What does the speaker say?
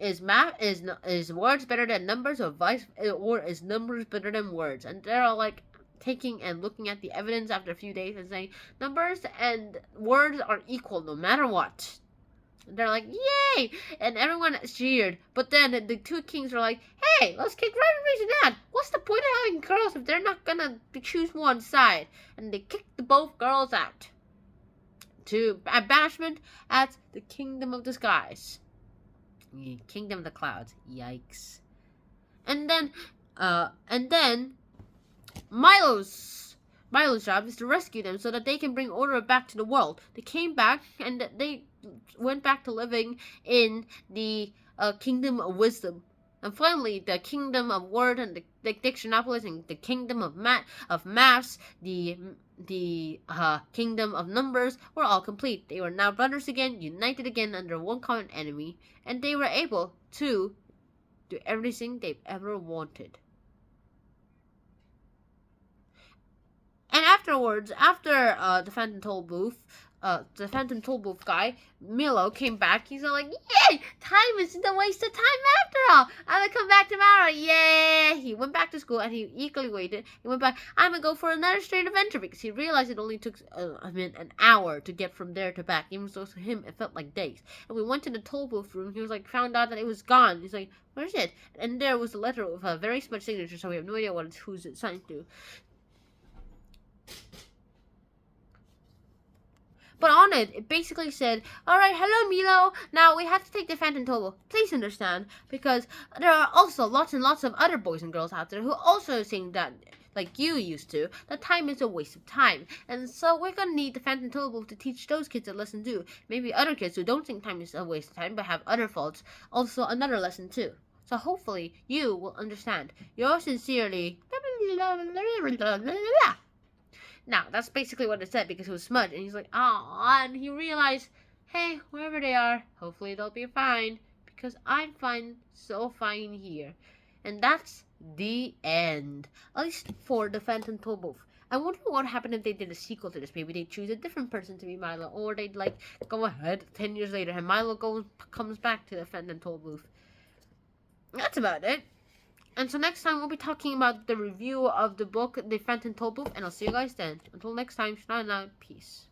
is words better than numbers, or is numbers better than words? And they're all like taking and looking at the evidence after a few days and saying numbers and words are equal no matter what. And they're like, yay! And everyone cheered. But then the two kings were like, hey, let's kick rivalries in that. What's the point of having girls if they're not gonna choose one side? And they kicked both girls out to banishment at the kingdom of the skies. Kingdom of the clouds. Yikes. And then Milo's job is to rescue them so that they can bring order back to the world. They came back and they went back to living in the kingdom of wisdom. And finally, the kingdom of word and the Dictionopolis and the kingdom of maths, the kingdom of numbers were all complete. They were now brothers again, united again under one common enemy, and they were able to do everything they've ever wanted. And afterwards, after the Phantom Tollbooth guy, Milo, came back. He's all like, yay! Time isn't a waste of time after all. I'm gonna come back tomorrow. Yay! He went back to school and he eagerly waited. He went back. I'm gonna go for another straight adventure because he realized it only took an hour to get from there to back. Even though to him it felt like days. And we went to the Tollbooth room. He was like, found out that it was gone. He's like, where's it? And there was a letter with a very smudged signature, so we have no idea who's it signed to. But on it basically said, alright, hello Milo, now we have to take the Phantom Tollbooth. Please understand, because there are also lots and lots of other boys and girls out there who also think that, like you used to, that time is a waste of time. And so we're gonna need the Phantom Tollbooth to teach those kids a lesson too. Maybe other kids who don't think time is a waste of time but have other faults, also another lesson too. So hopefully you will understand. Yours sincerely. Now, that's basically what it said because it was smudged. And he's like, ah, and he realized, hey, wherever they are, hopefully they'll be fine. Because I'm fine, so fine here. And that's the end. At least for the Phantom Tollbooth. I wonder what happened if they did a sequel to this. Maybe they'd choose a different person to be Milo. Or they'd, like, go ahead 10 years later and Milo comes back to the Phantom Tollbooth. That's about it. And so next time we'll be talking about the review of the book, The Phantom Tollbooth, and I'll see you guys then. Until next time, shine out, peace.